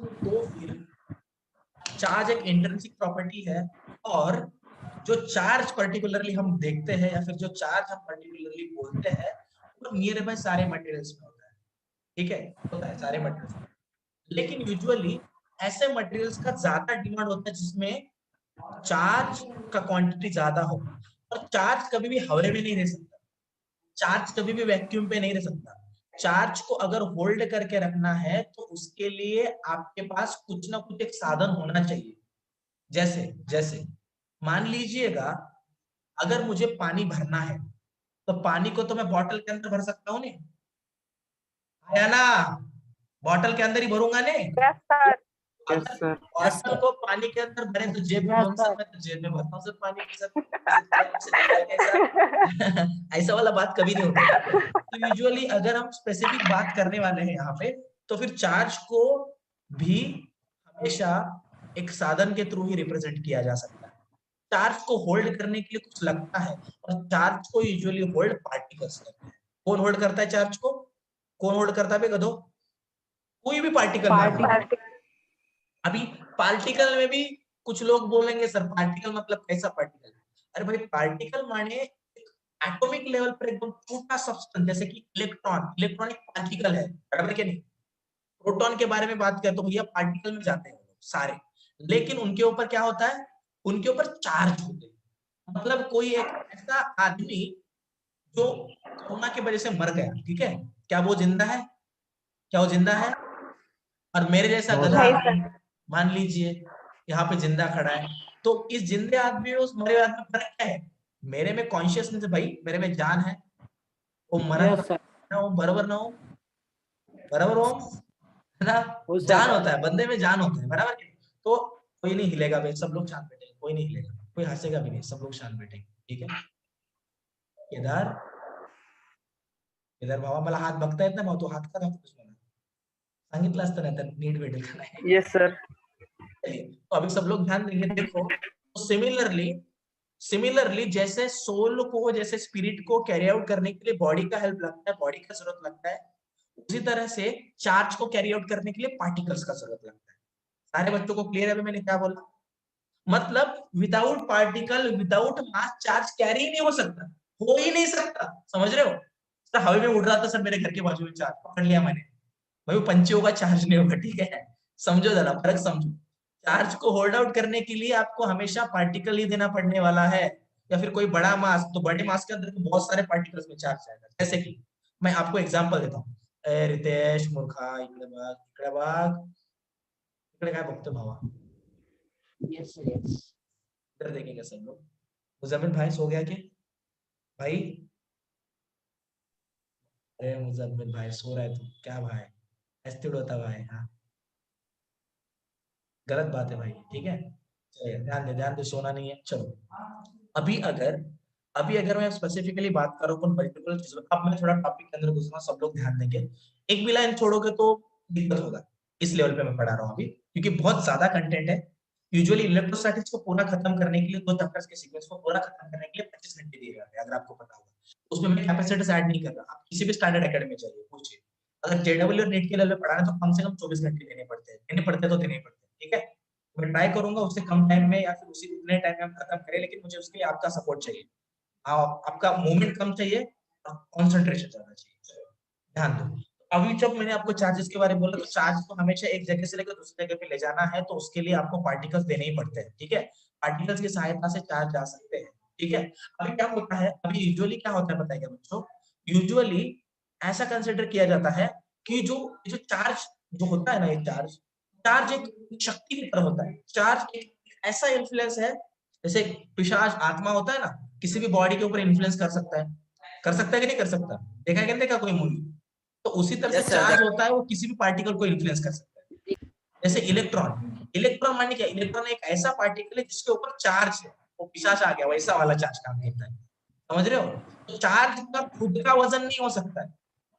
तो फिर चार्ज एक इंट्रिंसिक प्रॉपर्टी है, और जो चार्ज पर्टिकुलरली हम देखते हैं या फिर जो चार्ज हम पर्टिकुलरली बोलते हैं वो नियर बाय सारे मटेरियल्स में होता है, ठीक है, होता है सारे मटेरियल्स में। लेकिन यूजुअली ऐसे मटेरियल्स का ज्यादा डिमांड होता है जिसमें चार्ज का क्वांटिटी ज्यादा हो, और चार्ज कभी भी हवा में नहीं रह सकता, चार्ज कभी भी वैक्यूम पे नहीं रह सकता। चार्ज को अगर होल्ड करके रखना है तो उसके लिए आपके पास कुछ ना कुछ एक साधन होना चाहिए। जैसे जैसे मान लीजिएगा, अगर मुझे पानी भरना है तो पानी को तो मैं बॉटल के अंदर भर सकता हूँ नहीं, आया ना, बॉटल के अंदर ही भरूंगा नहीं। Yes sir. यस अगर सर। बॉटल को पानी के अंदर भरे तो जेब में यस भरूंगा, सर। मैं तो जेब में भरता हूँ सर पानी के साथ, जेब से निकाल के ऐसा ऐसा वाला बात कभी नहीं होता, ठीक है। तो यूजुअली अगर हम स्पेसिफिक बात करने वाले हैं यहाँ पे, तो फिर चार्ज को भी हमेशा एक साधन के थ्रू ही रिप्रेजेंट किया जा सकता है। चार्ज को होल्ड करने के लिए कुछ लगता है, और चार्ज को यूजुअली होल्ड पार्टिकल्स करते हैं। कौन होल्ड करता है चार्ज को? कौन होल्ड करता है बे गधो? कोई भी पार्टिकल मान लीजिए। पार्टिकल। अभी पार्टिकल में भी कुछ लोग बोलेंगे सर पार्टिकल मतलब कैसा पार्टिकल? अरे भाई पार्टिकल माने एटॉमिक लेवल पर एकदम छोटा सब्सटेंस, जैसे कि इलेक्ट्रॉन, इलेक्ट्रॉन एक पार्टिकल है, बराबर के नहीं? प्रोटॉन के बारे में बात करें तो भैया पार्टिकल में जाते हैं सारे, लेकिन उनके ऊपर क्या होता है? उनके ऊपर चार्ज होते हैं। मतलब कोई एक ऐसा आदमी जो कोरोना की वजह से मर गया, ठीक है, क्या वो जिंदा है? क्या वो जिंदा है? और मेरे जैसा गधा नहीं आदमी सर। मान लीजिए यहाँ पे जिंदा खड़ा है, तो इस जिंदे आदमी और उस मरे आदमी में फर्क क्या है? मेरे में कॉन्शियसनेस है भाई, मेरे में जान है, वो मरा यस सर। ना हो, बराबर ना हो, बराबर हो, है ना? हो जान सर। होता है, बंदे में जान होता है, बराबर कि नहीं? तो कोई नहीं हिलेगा भाई, सब लोग शांत बैठेंगे, कोई नहीं हिलेगा, कोई हंसेगा भी नहीं, सब लोग शांत बैठेंगे, ठीक है। केदार, केदार भावा मला हात बघता येत नाही भाऊ, तू हात का दाखवतोस मला? सांगितलं असतं ना तर नीट भेटेल का नाही? Yes sir. तो अभी सब लोग ध्यान देंगे, देखो तो सिमिलरली, सिमिलरली जैसे सोल को, जैसे स्पिरिट को कैरी आउट करने के लिए बॉडी का हेल्प लगता है, बॉडी का जरूरत लगता है, उसी तरह से चार्ज को कैरी आउट करने के लिए पार्टिकल्स का जरूरत लगता है। सारे बच्चों को क्लियर है अभी मैंने क्या बोला? मतलब विदाउट पार्टिकल, विदाउट मास चार्ज कैरी नहीं हो सकता, हो ही नहीं सकता, समझ रहे हो? सर हवा में उड़ रहा था सर मेरे घर के बाजू में, चार्ज पकड़ लिया मैंने, भाई वो पंछी होगा, चार्ज नहीं होगा, ठीक है। समझो जरा फर्क समझो। चार्ज को होल्ड आउट करने के लिए आपको हमेशा पार्टिकल ही देना पड़ने वाला है, या फिर कोई बड़ा मास, तो बड़े मास के अंदर तो बहुत सारे पार्टिकल्स में चार्ज जाएगा। जैसे कि मैं आपको एग्जांपल देता हूँ, रितेश मूर्खा इकडे बघ, इकडे बघ, इकडे काय बघतो भावा? यस यस, इधर देखेंगे सब लोग। मुजम्मिल भाई सो गया क्या भाई? अरे मुजम्मिल भाई सो रहा है तू क्या भाई? ऐसे होता भाई, हाँ गलत बात है भाई, ठीक है। चलिए ध्यान दे, सोना नहीं है, चलो। अभी अगर अभी अगर मैं स्पेसिफिकली बात करूं कौन पर्टिकुलर चीज, अब मैं थोड़ा टॉपिक के अंदर घुस रहा हूं, सब लोग ध्यान देंगे। एक भी लाइन छोड़ोगे तो दिक्कत होगा, इस लेवल पे मैं पढ़ा रहा हूँ अभी, क्योंकि बहुत ज्यादा कंटेंट है। यूजुअली इलेक्ट्रोस्टैटिक्स को पूरा खत्म करने के लिए, दो चैप्टर्स के सीक्वेंस को पूरा खत्म करने के लिए 25 घंटे दिए जाते हैं, अगर आपको पता होगा। उसमें मैं कैपेसिटर्स ऐड नहीं कर रहा, आप किसी भी स्टैंडर्ड एकेडमी में जाइए पूछिए, अगर जेडब्ल्यू और नीट के लेवल पे पढ़ाना है तो कम से कम 24 घंटे देने पड़ते हैं, तो देने पड़ते हैं, ठीक है। मैं ट्राई करूंगा उससे कम टाइम में या फिर उसी उतने टाइम में हम खत्म करें, लेकिन मुझे उसके लिए आपका सपोर्ट चाहिए। आपका मूवमेंट कम चाहिए और कंसंट्रेशन ज्यादा चाहिए, ध्यान दो। अभी जब मैंने आपको चार्जेस के बारे में बोला, तो चार्ज को हमेशा एक जगह से लेकर दूसरी जगह पे ले जाना है, तो उसके लिए आपको पार्टिकल्स देने ही पड़ते हैं, ठीक है। पार्टिकल्स की सहायता से चार्ज जा सकते हैं, ठीक है। अभी क्या होता है, अभी यूजुअली क्या होता है बताइए बच्चों, यूजुअली ऐसा कंसिडर किया जाता है कि जो जो चार्ज जो होता है ना, एक चार्ज, चार्ज एक शक्ति की तरह होता है। चार्ज एक ऐसा इन्फ्लुएंस है, जैसे पिशाच आत्मा होता है ना, किसी भी बॉडी के ऊपर इन्फ्लुएंस कर सकता है कि नहीं कर सकता? देखा है कि नहीं देखा कोई मूवी? तो उसी तरह से यस सर। चार्ज होता है, वो किसी भी पार्टिकल को इन्फ्लुएंस कर सकता है। जैसे इलेक्ट्रॉन, इलेक्ट्रॉन माने क्या? इलेक्ट्रॉन एक ऐसा पार्टिकल है जिसके ऊपर चार्ज है, वो पिशाच आ गया, वैसा वाला चार्ज काम करता है, समझ रहे हो? तो चार्ज का खुद का वजन नहीं हो सकता है,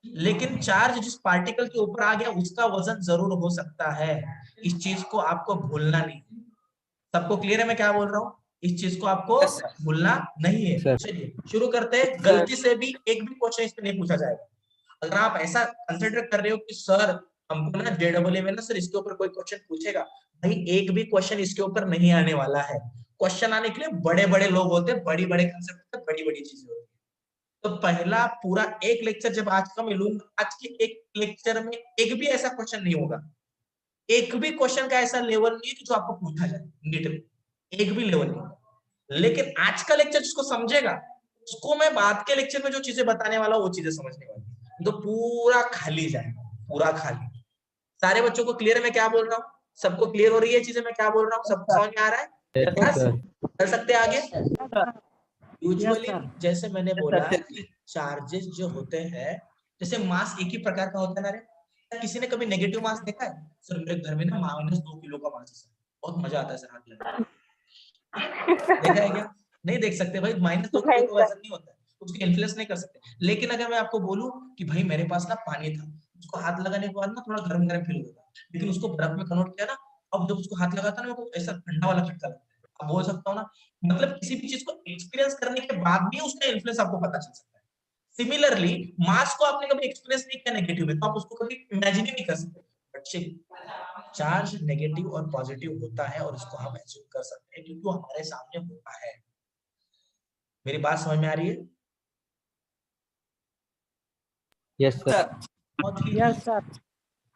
लेकिन चार्ज जिस पार्टिकल के ऊपर आ गया उसका वजन जरूर हो सकता है। इस चीज को आपको भूलना नहीं है। सबको क्लियर है मैं क्या बोल रहा हूँ? इस चीज को आपको यस सर। भूलना नहीं है। सर। चलिए शुरू करते हैं। सर। गलती से भी एक भी क्वेश्चन इस पे नहीं पूछा जाएगा। अगर आप ऐसा कंसिडर कर रहे हो कि सर हमको ना JEE में ना सर इसके ऊपर कोई क्वेश्चन पूछेगा, भाई एक भी क्वेश्चन इसके ऊपर नहीं आने वाला है। क्वेश्चन आने के लिए बड़े बड़े लोग होते हैं, बड़ी बड़े कंसेप्ट, बड़ी बड़ी चीजें होती है। तो पहला पूरा एक लेक्चर जब आज का मैं लूंगा, आज के एक लेक्चर में एक भी ऐसा क्वेश्चन नहीं होगा, एक भी क्वेश्चन का ऐसा लेवल नहीं है कि जो आपको पूछा जाए नीट में, एक भी लेवल नहीं। लेकिन आज का लेक्चर जिसको समझेगा, उसको मैं बाद के लेक्चर में जो चीजें बताने वाला हूँ वो चीजें समझने वाली, तो पूरा खाली जाएगा, पूरा खाली। सारे बच्चों को क्लियर है मैं क्या बोल रहा हूँ? सबको क्लियर हो रही है चीजें मैं क्या बोल रहा हूँ? सबको समझ में आ रहा है? Yes sir. कर सकते हैं आगे? Usually sir. जैसे मैंने Yes, बोला sir. कि चार्जेस जो होते हैं, जैसे मास एक ही प्रकार का होता है ना रे। क्या किसी ने कभी नेगेटिव मास देखा है? सर मेरे घर में ना -2 किलो का मास है सर, बहुत मजा आता है सर हाथ लगाने। देखा है क्या? नहीं देख सकते भाई, -2 किलो का वजन नहीं होता है, उसको इन्फ्लुएंस नहीं कर सकते। लेकिन अगर मैं आपको बोलूं कि भाई मेरे पास ना पानी था, उसको हाथ लगाने के बाद ना थोड़ा गर्म गर्म फील होता था, लेकिन उसको बर्फ में कन्वर्ट किया ना, अब जब उसको हाथ लगाता ना मेरे को ऐसा ठंडा वाला झटका लगता है। अब बोल सकता हूँ ना, मतलब किसी भी चीज को एक्सपीरियंस करने के बाद भी उसका इन्फ्लुएंस आपको पता चल सकता है। सिमिलरली मास को आपने कभी एक्सपीरियंस नहीं किया नेगेटिव में, तो आप उसको कभी इमेजिन ही नहीं कर सकते। बट चार्ज नेगेटिव और पॉजिटिव होता है और इसको हम एज्यूम कर सकते हैं क्योंकि वो हमारे सामने होता है। मेरी बात समझ में आ रही है? Yes, sir. बहुत ही Yes, sir.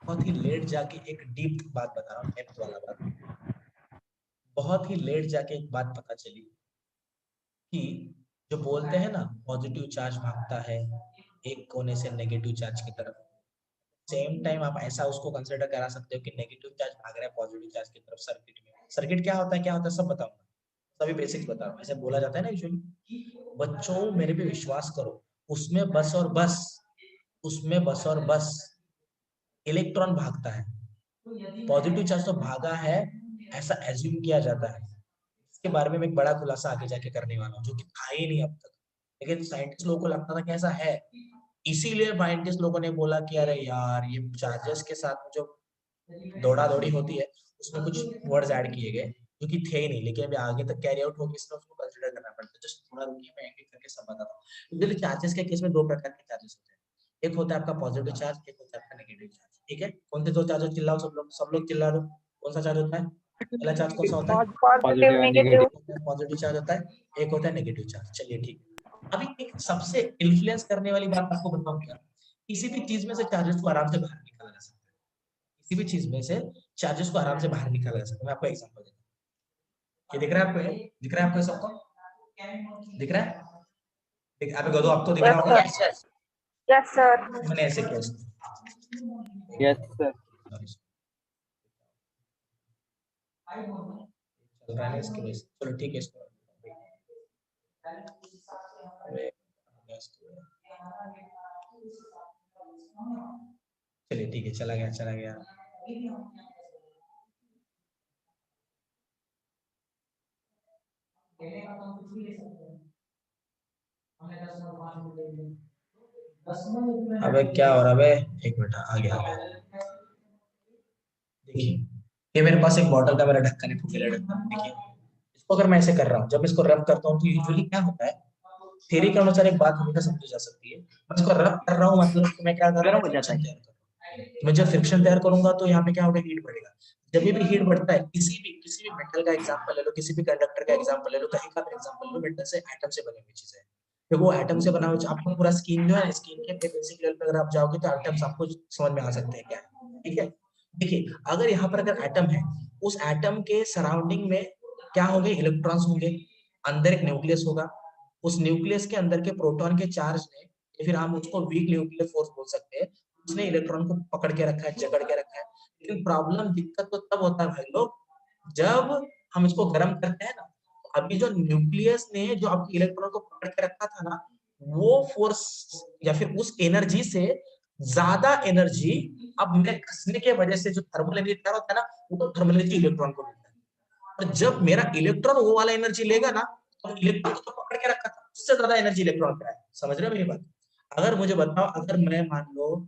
बहुत ही लेट जाके एक डीप बात बता रहा हूँ, डेप्थ वाला बात। बहुत ही लेट जाके एक बात पता चली कि जो बोलते हैं ना पॉजिटिव चार्ज भागता है एक कोने से नेगेटिव चार्ज की तरफ, सेम टाइम आप ऐसा उसको कंसिडर करा सकते हो कि नेगेटिव चार्ज भाग रहा है पॉजिटिव चार्ज की तरफ सर्किट में। सर्किट क्या होता है सब बताऊंगा, सभी बेसिक्स बता रहा हूँ। ऐसे बोला जाता है ना यूजुअली, बच्चों मेरे पे विश्वास करो, उसमें बस और बस, उसमें बस और बस इलेक्ट्रॉन भागता है, पॉजिटिव चार्ज तो भागा है ऐसा एज्यूम किया जाता है। इसके बारे में मैं एक बड़ा खुलासा आगे जाके करने वाला हूँ जो कि था ही नहीं अब तक, लेकिन साइंटिस्ट लोगों को लगता था कि ऐसा है। इसीलिए साइंटिस्ट लोगों ने बोला कि अरे यार ये चार्जेस के साथ जो दौड़ा दौड़ी होती है उसमें कुछ वर्ड्स ऐड किए गए जो कि थे ही नहीं, लेकिन अभी आगे तक कैरी आउट होगी इसलिए उसको कंसीडर करना पड़ता है। जस्ट थोड़ा रुकिए मैं एक एक करके सब बताता हूँ। यूजुअली चार्जेस के केस में दो प्रकार के चार्जेस होते हैं, एक होता है आपका पॉजिटिव चार्ज, एक होता है आपका नेगेटिव चार्ज। ठीक है, कौन से दो चार्ज चिल्लाओ, सब लोग चिल्ला दो। कौन सा चार्ज होता है? पहला चार्ज कौन सा होता है? Positive and negative. Positive charge होता है, एक होता है नेगेटिव चार्ज। चलिए ठीक है, अभी एक सबसे इन्फ्लुएंस करने वाली बात आपको बताऊं क्या, किसी भी चीज में से चार्जेस को आराम से बाहर निकाला जा सकता है, किसी भी चीज में से चार्जेस को आराम से बाहर निकाला जा सकता है। मैं आपको एग्जांपल देता हूँ, ये दिख रहा है आपको? दिख रहा है आपको सबको? दिख रहा है? अभी गदो आपको दिख रहा होगा। Yes, sir. मैंने ऐसे किया इसको। Yes, sir. चल रहा है ना इसके वजह से। चलो ठीक है इसको चलिए ठीक है, चला गया चला गया। अबे क्या हो रहा है? एक मिनट, आ गया आ गया। देखिए ये मेरे पास एक बॉटल का मेरा ढक्कन है, फुकेला ढक्कन। देखिए इसको अगर मैं ऐसे कर रहा हूँ, जब इसको रब करता हूँ तो यूजुअली क्या होता है, थ्योरी के अनुसार एक बात हमेशा समझी जा सकती है, मैं इसको रब कर रहा हूँ मतलब कि मैं क्या कर रहा हूँ, फ्रिक्शन तैयार कर रहा हूँ। मैं जब फ्रिक्शन तैयार करूंगा तो यहाँ पे क्या होगा, हीट बढ़ेगा। जब भी हीट बढ़ता है, किसी भी मेटल का एग्जांपल ले लो, किसी भी कंडक्टर का एग्जांपल ले लो, कहीं का भी एग्जांपल ले लो, मेटल से एटम से बनी हुई चीज है। देखो वो एटम से बना हुआ, आपको पूरा स्किन जो है, स्किन के बेसिक लेवल पे अगर आप जाओगे तो एटम्स आपको समझ में आ सकते हैं क्या है। ठीक है, देखिए अगर यहाँ पर अगर एटम है, उस एटम के सराउंडिंग में क्या होंगे, इलेक्ट्रॉन्स होंगे, अंदर एक न्यूक्लियस होगा, उस न्यूक्लियस के अंदर के प्रोटॉन के चार्ज ने, या फिर हम उसको वीक न्यूक्लियर फोर्स बोल सकते हैं, उसने इलेक्ट्रॉन को पकड़ के रखा है, जकड़ के रखा है। लेकिन प्रॉब्लम, दिक्कत तो तब होता है भाई लोग, जब हम इसको गर्म करते हैं ना, तो अभी जो न्यूक्लियस ने जो आपके इलेक्ट्रॉन को पकड़ के रखा था ना, वो फोर्स या फिर उस एनर्जी से ज्यादा एनर्जी अब मेरे घसने के वजह से जो थर्मल एनर्जी तैयार होता है ना, वो तो थर्मल एनर्जी इलेक्ट्रॉन को मिलता है। और जब मेरा इलेक्ट्रॉन वो वाला एनर्जी लेगा ना, तो इलेक्ट्रॉन तो पकड़ के रखा था, उससे ज्यादा एनर्जी इलेक्ट्रॉन का है। समझ रहे हो मेरी बात? अगर मुझे बताओ, अगर मैं मान लो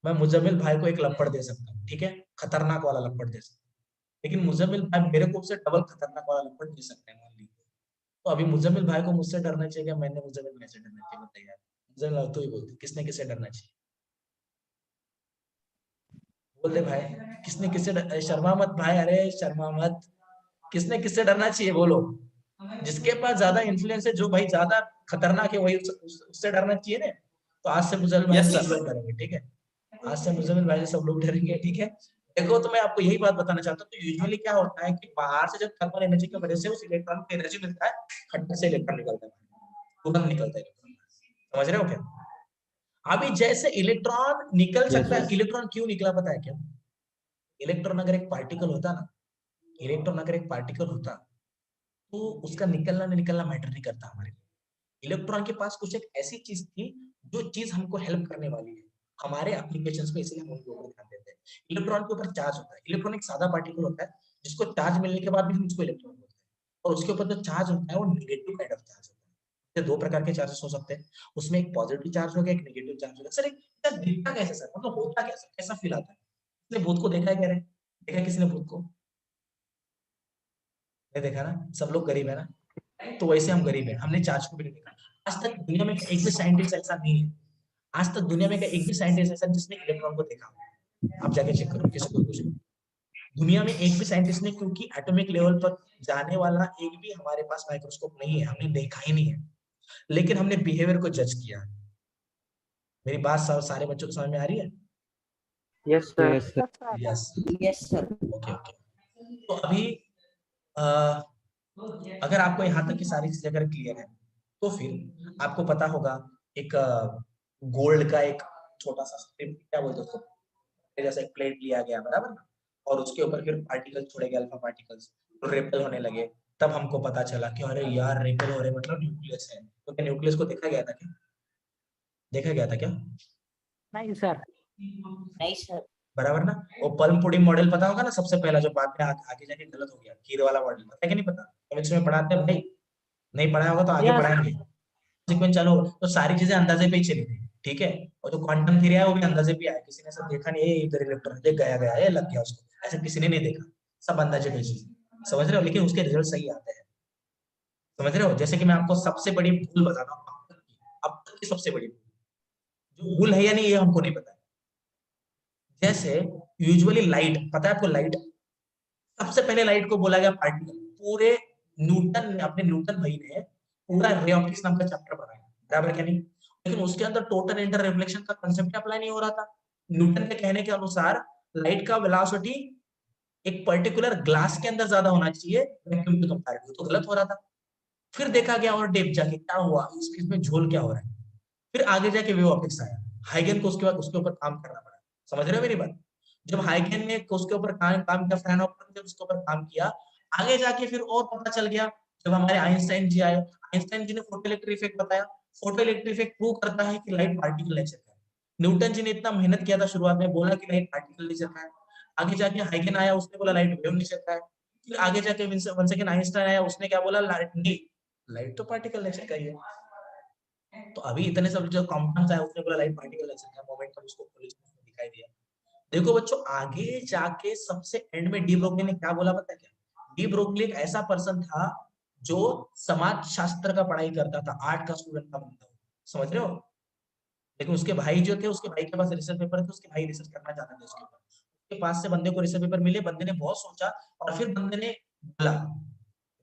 मैं मुजम्मिल भाई को एक लपड़ दे सकता हूँ, ठीक है, खतरनाक वाला लपड़ दे सकता हूँ, लेकिन मुजम्मिल भाई मेरे को उससे डबल खतरनाक वाला लपड़ दे सकते हैं मान लीजिए, तो अभी मुजम्मिल भाई को मुझसे डरना चाहिए, मैंने मुजम्मिल भाई से डरना चाहिए? बताइए यार, मुजम्मिल भाई तो ही बोलते किसने किससे डरना चाहिए? बोल दे भाई, किसने किससे शर्मा मत भाई, अरे शर्मा मत, किसने किससे डरना चाहिए बोलो। जिसके पास ज्यादा इन्फ्लुएंस है, जो भाई ज्यादा खतरनाक है, वही उससे डरना चाहिए ना। तो आज से मुजल भाई Yes, से sir. सब लोग डरेंगे, ठीक है। आज से मुजल भाई से सब लोग डरेंगे, ठीक है। देखो, तो मैं आपको यही बात बताना चाहता हूँ, तो यूजुअली क्या होता है कि बाहर से जब थर्मल एनर्जी की वजह से उस इलेक्ट्रॉन को एनर्जी मिलता है, खड्डे से इलेक्ट्रॉन निकलता है, तुरंत निकलता है इलेक्ट्रॉन। समझ रहे हो क्या? अभी जैसे इलेक्ट्रॉन निकल Yes, सकता है, sir. इलेक्ट्रॉन क्यों निकला पता है क्या? इलेक्ट्रॉन अगर एक पार्टिकल होता ना, इलेक्ट्रॉन अगर एक पार्टिकल होता, तो उसका निकलना नहीं निकलना मैटर नहीं करता हमारे लिए। इलेक्ट्रॉन के पास कुछ एक ऐसी चीज थी, जो चीज हमको हेल्प करने वाली है हमारे एप्लीकेशंस में, इसलिए हम उनके ऊपर ध्यान देते हैं। इलेक्ट्रॉन के ऊपर चार्ज होता है, इलेक्ट्रॉन एक सादा पार्टिकल होता है, जिसको चार्ज मिलने के बाद भी हम उसको इलेक्ट्रॉन बोलते हैं। और उसके ऊपर जो चार्ज होता है वो निगेटिव काइंड ऑफ चार्ज होता है। दो प्रकार के चार्जेस हो सकते हैं, उसमें एक पॉजिटिव चार्ज हो गया, एक नेगेटिव चार्ज हो गया। सर सर दिखता कैसे सर, मतलब होता कैसा, कैसा फील आता है? किसने भूत को देखा है, कह रहे हैं? देखा किसी ने भूत को? नहीं देखा ना, सब लोग गरीब है ना। तो वैसे हम गरीब हैं, हमने चार्ज को भी नहीं देखा। आज तक दुनिया में एक भी साइंटिस्ट ऐसा नहीं है, आज तक दुनिया में एक भी साइंटिस्ट ऐसा जिसने इलेक्ट्रॉन को देखा। आप जाके चेक करो, किसी को पूछो। दुनिया में एक भी साइंटिस्ट ने, क्योंकि एटॉमिक लेवल पर जाने वाला एक भी हमारे पास माइक्रोस्कोप नहीं है, हमने देखा ही नहीं है। लेकिन हमने बिहेवियर को जज किया। मेरी बात सारे बच्चों को समझ में आ रही है? Yes, sir. Yes, Yes, sir. Okay okay. तो अभी अ, अगर आपको यहाँ तक की सारी चीजें अगर क्लियर है, तो फिर आपको पता होगा एक गोल्ड का एक छोटा सा स्ट्रिप, क्या बोलते हैं उसको, जैसे एक प्लेट लिया गया, बराबर ना, और उसके ऊपर फिर पार्टिकल छोड़े गए, अल्फा पार्टिकल्स, तो रेपल होने लगे। तब हमको पता चला कि अरे यार, रेपल हो रहे मतलब न्यूक्लियस है। तो क्या न्यूक्लियस को देखा गया था क्या? देखा गया था क्या? नहीं सर. नहीं सर. बराबर ना। वो पल्म पुडिंग मॉडल पता होगा ना, सबसे पहला, जो बाद में आगे जाके गलत हो गया, खीर वाला मॉडल, पता है कि नहीं पता? केमिस्ट्री में पढ़ाते हैं भाई, नहीं पढ़ाया होगा तो आगे Yes. पढ़ाएंगे। सीक्वेंस चालू, तो सारी चीजें अंदाजे पे ही चली थी, ठीक है। और जो क्वांटम थ्योरी है वो भी अंदाजे पे आया, किसी ने सब देखा नहीं, ये इधर इलेक्ट्रॉन देख गया गया, ये लग गया उसको, ऐसा किसी ने नहीं देखा, सब अंदाजे पे चीज। समझ रहे हो? लेकिन उसके रिजल्ट सही आते हैं। समझ रहे हो? जैसे कि मैं आपको सबसे बड़ी भूल बताता हूँ, अब तक की सबसे बड़ी भूल, जो भूल है या नहीं ये हमको नहीं पता है। जैसे यूजुअली लाइट, पता है आपको लाइट, सबसे पहले लाइट को बोला गया पार्टिकल। पूरे न्यूटन ने, अपने न्यूटन भाई ने पूरा रे ऑप्टिक्स नाम का चैप्टर पढ़ाया, बराबर क्या नहीं? लेकिन उसके अंदर टोटल इंटर रिफ्लेक्शन का कांसेप्ट अप्लाई नहीं हो रहा था। न्यूटन के कहने के अनुसार लाइट का वेलोसिटी एक पर्टिकुलर ग्लास के अंदर ज्यादा होना चाहिए वैक्यूम के कंपैरेटिव, तो गलत हो रहा था। फिर देखा गया और डेप जाके क्या हुआ, इसमें झोल क्या हो रहा है। फिर आगे जाके वेव ऑप्टिक्स आया, हाइगन को उसके बाद उसके ऊपर काम करना पड़ा। समझ रहे हो मेरी बात? जब हाइगन ने उसके ऊपर काम किया, फ्रानहोफर ने उसके ऊपर काम किया, आगे जाके फिर और पता चल गया, जब हमारे आइंस्टाइन जी आए, आइंस्टाइन जी ने फोटो इलेक्ट्रिक इफेक्ट बताया। फोटो इलेक्ट्रिक इफेक्ट प्रूव करता है कि लाइट पार्टिकल नेचर का है। न्यूटन जी ने इतना मेहनत किया था शुरुआत में, बोला कि लाइट पार्टिकल नेचर का है। आगे जाके हाइगन आया, उसने बोला लाइट वेव नेचर का है। फिर आगे जाके वन सेकंड आइंस्टाइन आया, उसने क्या बोला, लाइट तो पार्टिकल नेचर का ही है। तो अभी इतने सब जो कंपाउंड्स आए, उसने बोला लाइट पार्टिकल नेचर का, मोमेंटम उसको दिखाई दिया। देखो बच्चों, आगे जाके सबसे एंड में डी ब्रोगली ने क्या बोला पता है क्या? डी ब्रोगली एक ऐसा पर्सन था जो समाज शास्त्र का पढ़ाई करता था, आर्ट का स्टूडेंट था बंदा, समझ रहे हो? लेकिन उसके भाई जो थे, उसके भाई के पास रिसर्च पेपर थे, उसके भाई रिसर्च करना चाहते थे उसके ऊपर। उसके पास से बंदे को रिसर्च पेपर मिले, बंदे ने बहुत सोचा, और फिर बंदे ने बोला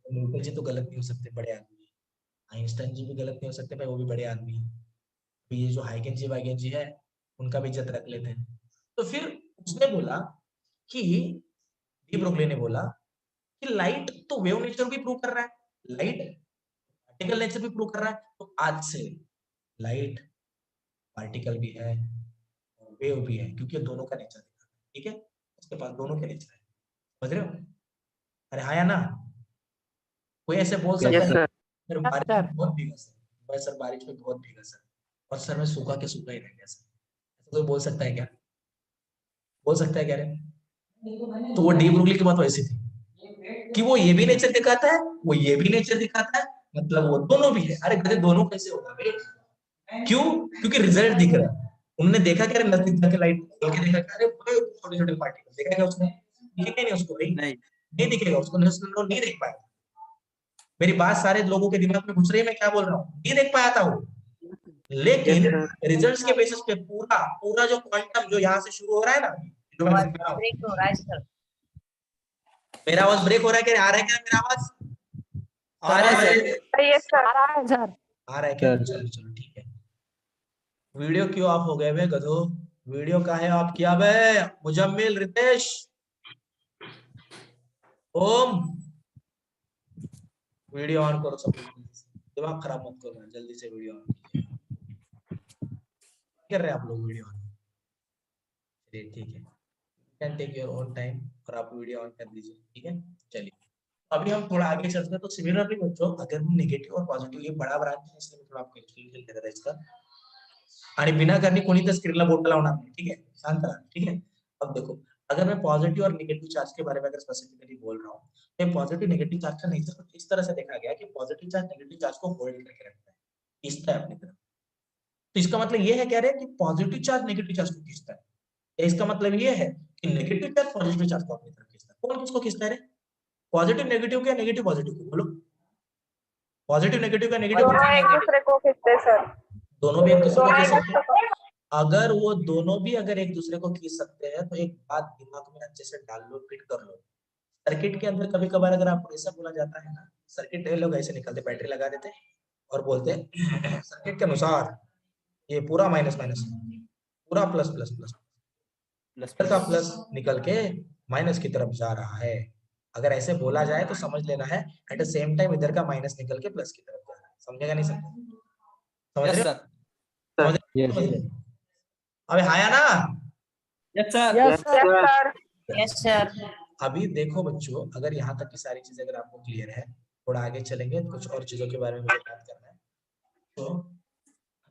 न्यूटन जी तो गलत नहीं हो सकते, बड़े आदमी। आइंस्टाइन जी भी गलत नहीं हो सकते भाई, वो भी बड़े आदमी हैं। तो ये जो हाइगन जी है, उनका भी इज्जत रख लेते हैं। तो फिर उसने बोला कि, डी ब्रोगली ने बोला कि लाइट तो वेव नेचर भी प्रूव कर रहा है, लाइट पार्टिकल नेचर भी प्रूव कर रहा है, तो आज से लाइट पार्टिकल भी है और वेव भी है, क्योंकि दोनों का नेचर दिखा है, ठीक है। उसके पास दोनों के नेचर है, समझ रहे हो? अरे हाँ या ना? कोई ऐसे बोल सकता Yes, है sir. सर बारिश में बहुत भीगा सर, भाई सर बारिश में बहुत भीगा सर, और सर मैं सूखा के सूखा ही रह गया सर, ऐसा कोई बोल सकता है क्या? बोल सकता है क्या रे? तो वो डी ब्रोगली की बात वैसी थी कि वो ये भी नेचर दिखाता है, वो ये भी नेचर दिखाता है, मतलब वो दोनों भी है। अरे गधे, दोनों कैसे होगा बे? क्यों? क्योंकि रिजल्ट दिख रहा है। उन्होंने देखा क्या, नजदीक जाके लाइट खोल के देखा, अरे छोटे छोटे पार्टिकल देखा क्या उसने? दिखेगा नहीं उसको भाई, नहीं. नहीं दिखेगा उसको, नहीं देख पाया। मेरी बात सारे लोगों के दिमाग में घुस रही है, मैं क्या बोल रहा हूँ, नहीं देख पाया था वो। लेकिन Yes, sir. रिजल्ट्स के बेसिस पे पूरा पूरा जो क्वांटम जो यहाँ से शुरू हो रहा है ना, ब्रेक हो रहा है सर। मेरा आवाज ब्रेक हो रहा है क्या? आ रहा है क्या मेरा आवाज? आ रहा है सर। Yes, sir. आ रहा है सर। आ रहा है क्या? चलो चलो ठीक है। वीडियो क्यों ऑफ हो गए बे गधो? वीडियो का है ऑफ किया बे? मुजम्मिल, रितेश, ओम, वीडियो ऑन करो सब लोग। दिमाग खराब मत करो, जल्दी से वीडियो ऑन कर रहे हैं आप लोग वीडियो ऑन? चलिए ठीक है, can take your own time और आप वीडियो ऑन कर दीजिए, ठीक है। चलिए अभी हम थोड़ा आगे चलते हैं। तो सिमिलरली बच्चों, अगर हम नेगेटिव और पॉझिटिव्ह, ये बडा ब्रांच है इसलिए मी थोडा आपको एक्सप्लेन केलं इसका, आणि विनाकारण कोणी तर स्क्रीनला बोट लावणार नाही, ठीक है, शांत रहा, ठीक है। अब देखो, अगर मैं पॉजिटिव और नेगेटिव चार्ज के बारे में अगर स्पेसिफिकली बोल रहा हूँ, तो पॉजिटिव नेगेटिव चार्ज का नेचर कुछ इस तरह से देखा गया कि पॉजिटिव चार्ज नेगेटिव चार्ज को होल्ड करके रखता है, खींचता है अपनी तरफ। तो इसका मतलब ये है, कह रहे हैं कि पॉजिटिव चार्ज नेगेटिव चार्ज को खींचता है। इसका मतलब ये है कि नेगेटिव चार्ज पॉजिटिव चार्ज को अपनी तरफ खींचता है। कौन किसको खींचता है? पॉजिटिव नेगेटिव क्या, नेगेटिव पॉजिटिव को? बोलो, पॉजिटिव नेगेटिव का, नेगेटिव दोनों एक दूसरे को खींचते हैं सर। दोनों भी एक दूसरे को दोनों खींच एक सकते हैं। दूसरे को। अगर वो दोनों भी अगर एक दूसरे को खींच सकते हैं तो एक बात दिमाग में अच्छे से डाल लो, फिट कर लो। सर्किट के अंदर कभी कभार अगर आपको ऐसा बोला जाता है ना, सर्किट लोग ऐसे निकलते, बैटरी लगा देते और बोलते हैं सर्किट के अनुसार ये पूरा माइनस माइनस, पूरा प्लस प्लस प्लस का प्लस निकल के माइनस की तरफ जा रहा है। अगर ऐसे बोला जाए तो समझ लेना है एट द सेम टाइम इधर का माइनस निकल के प्लस की तरफ जा रहा है। समझेगा नहीं समझ रहे हो? समझ रहे हो? अबे हाया ना? Yes sir. Yes, sir. Yes sir. अभी देखो बच्चों, अगर यहाँ तक की सारी चीजें अगर आपको क्लियर है, थोड़ा आगे चलेंगे, कुछ और चीजों के बारे में मुझे बात करना है। तो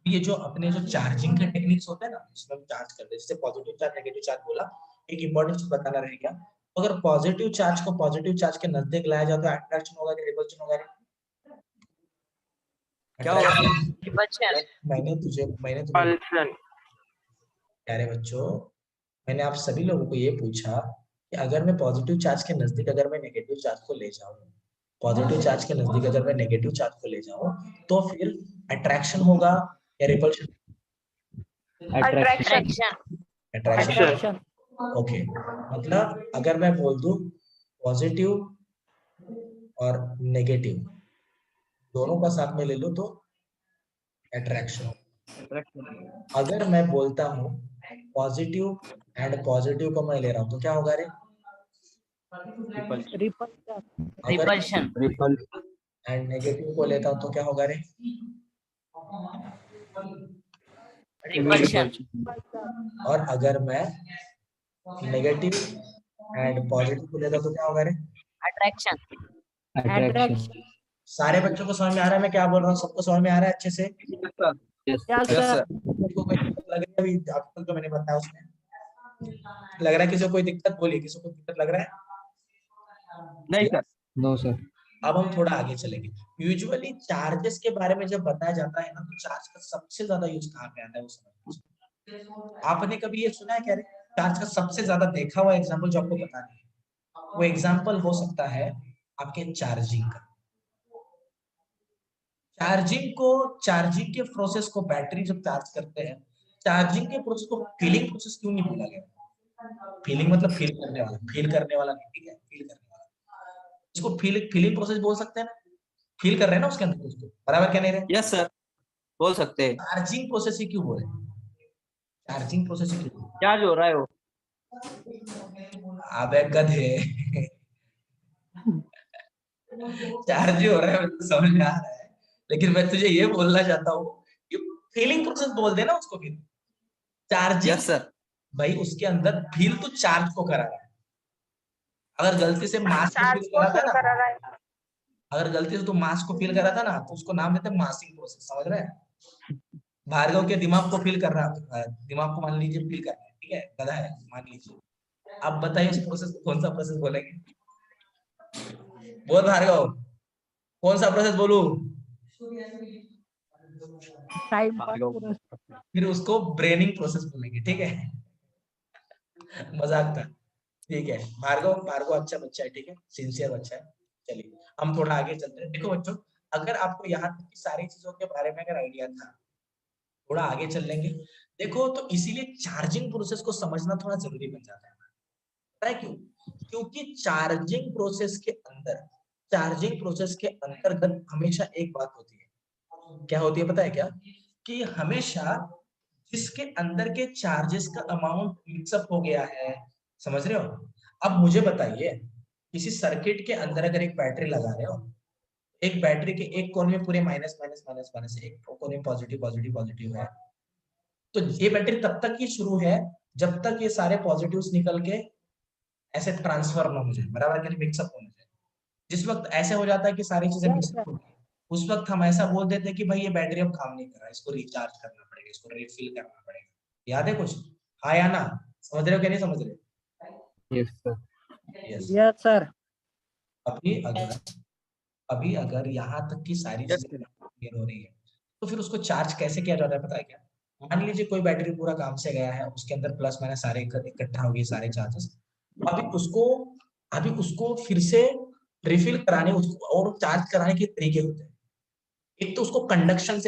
ये जो अपने जो चार्जिंग के टेक्निक्स होते हैं ना, जिसमें हम चार्ज करते हैं, जैसे पॉजिटिव चार्ज नेगेटिव चार्ज बोला, एक इंपॉर्टेंट चीज बताना रह गया। तो अगर पॉजिटिव चार्ज को पॉजिटिव चार्ज के नजदीक लाया जाए तो अट्रैक्शन होगा कि रिपल्शन होगा? क्या होगा? रिपल्शन। मैंने तुम्हें Repulsion. प्यारे बच्चों, मैंने आप सभी लोगों को ये पूछा कि अगर मैं पॉजिटिव चार्ज के नजदीक अगर मैं नेगेटिव चार्ज को ले जाऊं, पॉजिटिव चार्ज के नजदीक अगर मैं नेगेटिव चार्ज को ले जाऊं, तो फिर अट्रैक्शन होगा या repulsion? Attraction. Attraction. Attraction. Okay, मतलब अगर मैं बोल दूं पॉजिटिव और नेगेटिव दोनों का साथ में ले लो तो अट्रैक्शन। अगर मैं बोलता हूँ पॉजिटिव एंड पॉजिटिव को मैं ले रहा हूँ तो क्या होगा रे? रिपल्शन। एंड नेगेटिव को लेता हूँ तो क्या होगा रे? रिपल्शन। और अगर मैं नेगेटिव एंड पॉजिटिव को लेता हूँ तो क्या होगा रे? अट्रैक्शन। सारे बच्चों को समझ में आ रहा है मैं क्या बोल रहा हूँ? सबको समझ में आ रहा है अच्छे से? Yes sir. किसी को कोई दिक्कत लग रही है? अभी आपको तो मैंने बताया उसमें लग रहा है किसी को कोई दिक्कत? बोलिए, किसी को दिक्कत लग रहा है? नहीं सर। No, sir. अब हम थोड़ा आगे चलेंगे। यूजुअली चार्जेस के बारे में जब बताया जाता है ना, तो चार्ज का सबसे ज्यादा यूज कहाँ पे आता है वो समझ। आपने कभी ये सुना है क्या रे? चार्ज का सबसे ज्यादा देखा हुआ एग्जांपल जो आपको पता नहीं, वो एग्जांपल हो सकता है आपके चार्जिंग का। चार्जिंग के प्रोसेस को, बैटरी जब चार्ज करते हैं, चार्जिंग के प्रोसेस को फीलिंग प्रोसेस क्यों नहीं बोला गया? फीलिंग मतलब फील करने वाला नहीं, ठीक है, फील करने वाला। इसको फीलिंग प्रोसेस बोल सकते हैं ना? फील कर रहे हैं ना उसके अंदर उसको, बराबर क्या नहीं रहे? यस सर, बोल सकते हैं। चार्जिंग प्रोसेस ही क्यों बोले? चार्जिंग प्रोसेस ही क्यों? चार्ज हो रहा है वो। अबे गधे चार्ज हो रहा है तो समझ में आ रहा है, लेकिन मैं तुझे ये बोलना चाहता हूँ कि फीलिंग प्रोसेस बोल देना उसको। फिर चार्जिंग यस सर। भाई उसके अंदर फील तो चार्ज को करा रहा है। अगर गलती से मास को चार्ज फील को करा था फील ना, करा रहा है। अगर गलती से तो मास को फील करा था ना, तो उसको नाम देते हैं मासिंग प्रोसेस। समझ रहे हैं? भार्गव के दिमाग को फील कर रहा है, दिमाग को मान लीजिए फील कर रहा है, ठीक है, गधा है मान लीजिए। अब बताइए इस प्रोसेस को कौन सा प्रोसेस बोलेंगे? बोल भार्गव, कौन सा प्रोसेस बोलूं? फिर उसको ब्रेनिंग प्रोसेस बोलेंगे, ठीक है। मजाक था, ठीक है। भार्गव अच्छा बच्चा है, ठीक है, सिंसियर बच्चा है। चलिए हम थोड़ा आगे चलते हैं। देखो बच्चों, अगर आपको यहाँ तक की सारी चीजों के बारे में अगर आइडिया था, थोड़ा आगे चल लेंगे। देखो तो इसीलिए चार्जिंग प्रोसेस को समझना थोड़ा जरूरी बन जाता है। पता है क्यों? क्योंकि चार्जिंग प्रोसेस के अंतर्गत हमेशा एक बात होती है, क्या होती है पता है क्या? कि हमेशा जिसके अंदर के चार्जेस का अमाउंट मिक्सअप हो गया है, समझ रहे हो? अब मुझे बताइए, किसी सर्किट के अंदर अगर एक बैटरी लगा रहे हो, एक बैटरी के एक कोने में पूरे माइनस माइनस माइनस माइनस, एक कोने में पॉजिटिव पॉजिटिव पॉजिटिव है, तो ये बैटरी तब तक ही शुरू है जब तक ये सारे पॉजिटिव्स निकल के ऐसे ट्रांसफर ना हो जाए, बराबर, यानी मिक्सअप होने जाए। जिस वक्त ऐसे हो जाता है कि सारी चीजें मिक्सअप हो गई, उस वक्त हम ऐसा बोल देते हैं कि भाई ये बैटरी अब काम नहीं कर रहा है, इसको रिचार्ज करना पड़ेगा, इसको रिफिल करना पड़ेगा। याद है कुछ? हाँ या ना? समझ रहे हो कि नहीं समझ रहे? Yes, sir. Yes. Yes, sir. अभी अगर यहाँ तक की सारी Yes, चीजें क्लियर हो रही है, तो फिर उसको चार्ज कैसे किया जाता है पता है क्या? मान लीजिए कोई बैटरी पूरा काम से गया है, उसके अंदर प्लस माइनस सारे इकट्ठा हो गए सारे चार्जेस, अभी उसको फिर से रिफिल कराने उसको और चार्ज कराने के तरीके होते हैं। एक तो उसको कंडक्शन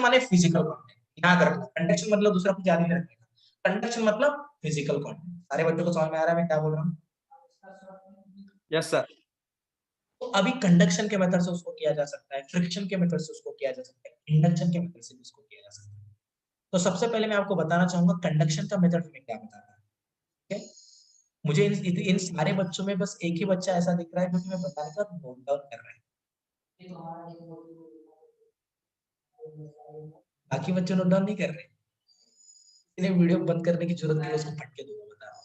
माने फिजिकल क्वांटिटी, याद रखना, कंडक्शन मतलब दूसरा कुछ याद नहीं रखने का, कंडक्शन मतलब फिजिकल क्वांटिटी। सारे बच्चों को समझ में आ रहा है मैं क्या बोल रहा हूँ? yes sir, तो अभी कंडक्शन के मेथड से उसको किया जा सकता है, फ्रिक्शन के मेथड से उसको किया जा सकता है, इंडक्शन के मेथड से भी उसको किया जा सकता है। तो सबसे पहले मैं आपको बताना चाहूंगा कंडक्शन का मेथड हमें क्या बताता है। ठीक है, मुझे इन सारे बच्चों में बस एक ही बच्चा ऐसा दिख रहा है जो कि मैं बताने का नोट डाउन कर रहा है, बाकी बच्चे नोट डाउन नहीं कर रहे। इसलिए वीडियो बंद करने की जरूरत नहीं है, उसको फटके दूंगा, बता रहा हूं।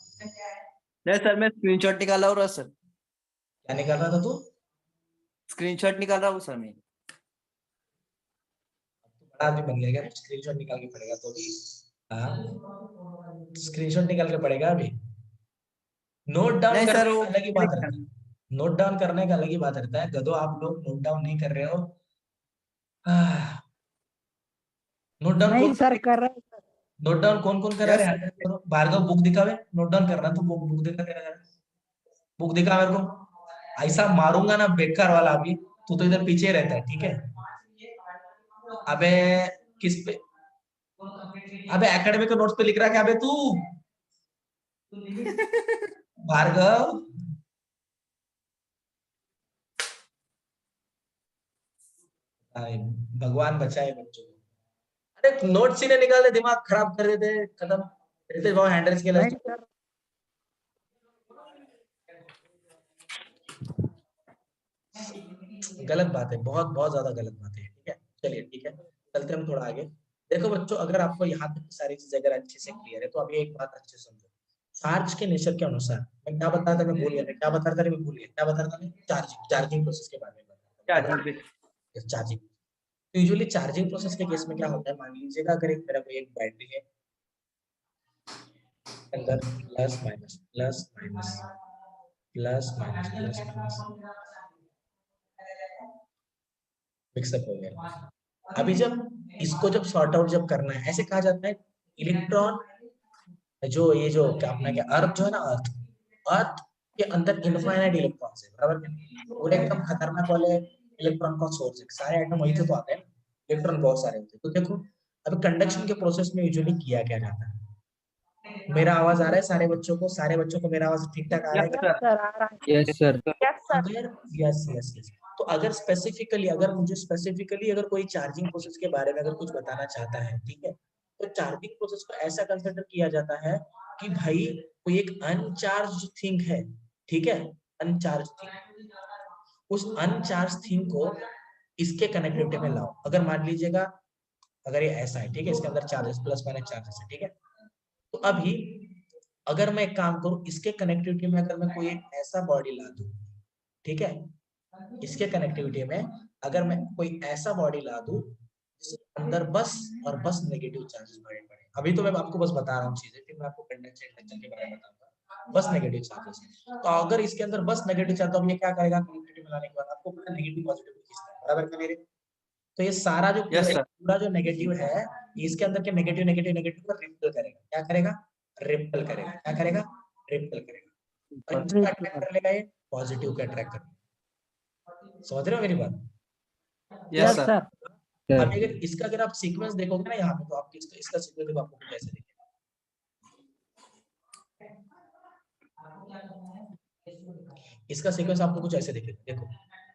नहीं सर मैं स्क्रीनशॉट निकाला हो रहा सर, क्या निकाल रहा था तू? स्क्रीनशॉट निकाल रहा हूँ सर मैं। बड़ा आदमी बन गया क्या? स्क्रीनशॉट निकाल के पड़ेगा तो भी, हाँ स्क्रीनशॉट निकाल के पड़ेगा अभी। नोट डाउन नहीं करने सर वो का अलग ही बात रहता है, नोट डाउन करने का अलग ही बात रहता है। गधो आप लोग नोट डाउन नहीं कर रहे हो। नोट डाउन नहीं कौन सर कर रहे हैं सर। नोट डाउन कौन कौन कर रहा है? भार्गव बुक दिखावे, नोट डाउन करना तो बुक दिखा दे रहा है, बुक दिखा मेरे को। ऐसा मारूंगा ना बेकार वाला अभी, तू तो इधर पीछे रहता है, ठीक है? अबे किस पे? अबे एकेडमिक नोट्स पे लिख रहा है क्या बे तू? भार्गव भगवान बचाए बच्चों को। अरे नोट्स ही नहीं निकालते, दिमाग खराब कर देते, खत्म। रितेश भाव हैंडल्स के नहीं सर। गलत बात है, बहुत बहुत ज्यादा गलत बात है। ठीक है, चलिए ठीक है, चलते हम थोड़ा आगे। देखो बच्चों, अगर आपको यहाँ तक सारी चीजें अगर अच्छे से क्लियर है तो अभी एक बात अच्छे से समझो। चार्ज के नेचर के अनुसार मैं क्या बता रहा था, मैं भूल गया, मैं क्या बता रहा था, मैं भूल गया क्या बता रहा था मैं? चार्जिंग प्रोसेस के बारे में बता रहा था। चार्जिंग, तो यूजुअली चार्जिंग प्रोसेस के केस में क्या होता है, मान लीजिएगा अगर एक मेरा कोई एक बैटरी है, अंदर plus minus plus minus plus minus plus minus mixup हो गया। अभी जब इसको जब सॉर्ट आउट जब करना है, ऐसे कहा जाता है इलेक्ट्रॉन, जो ये जो क्या अपना क्या अर्थ जो है ना, अर्थ अर्थ के अंदर इनफाइनाइट इलेक्ट्रॉन्स है, बराबर? पूरे एकदम खतरनाक वाले इलेक्ट्रॉन का सोर्स है, सारे एटम वही से तो आते हैं, इलेक्ट्रॉन बहुत सारे होते हैं। तो देखो अब कंडक्शन के प्रोसेस में यूजुअली किया क्या जाता है। मेरा आवाज आ रहा है सारे बच्चों को? सारे बच्चों को मेरा आवाज ठीक ठाक आ रहा है yes क्या? sir, सर आ रहा है। Yes, sir. Yes sir. अगर यस यस यस, तो अगर स्पेसिफिकली अगर मुझे स्पेसिफिकली अगर कोई चार्जिंग प्रोसेस के बारे में अगर कुछ बताना चाहता है, ठीक है, तो चार्जिंग प्रोसेस को ऐसा कंसिडर किया जाता है कि भाई कोई एक अनचार्ज थिंग है, ठीक है, अनचार्ज थिंग, उस अनचार्ज थिंग को इसके कनेक्टिविटी में लाओ। अगर मान लीजिएगा अगर ये ऐसा है, ठीक है, इसके अंदर चार्जेस प्लस माइनस चार्जेस है, ठीक है, तो अभी अगर मैं एक काम करूं, इसके कनेक्टिविटी में अगर मैं कोई एक ऐसा बॉडी ला दूं, ठीक है, इसके कनेक्टिविटी में अगर मैं कोई ऐसा बॉडी ला दूं जिसके अंदर बस और बस नेगेटिव चार्जेस भरे पड़े। अभी तो मैं आपको बस बता रहा हूँ चीजें, फिर मैं आपको कंडक्शन के बारे में बताऊंगा। बस नेगेटिव चार्जेस, तो अगर इसके अंदर बस नेगेटिव चार्ज, तो अब ये क्या करेगा, कनेक्टिविटी मिलाने के बाद आपको पूरा नेगेटिव पॉजिटिव खींचना है, बराबर का मेरे? तो ये सारा जो yes sir, पूरा जो नेगेटिव है, इसके अंदर के नेगेटिव नेगेटिव नेगेटिव को रिपेल करेगा। क्या करेगा? रिपेल करेगा। क्या करेगा? रिपेल करेगा। और किसको अट्रैक्ट कर लेगा? ये पॉजिटिव को अट्रैक्ट कर लेगा। समझ रहे हो मेरी बात? yes yes sir, sir. Sir. अब अगर इसका अगर आप सीक्वेंस देखोगे ना यहाँ पे, तो आपको इसका सीक्वेंस देखो, आपको कैसे दिखेगा। इसका सीक्वेंस आपको कुछ ऐसे दिखेगा, देखो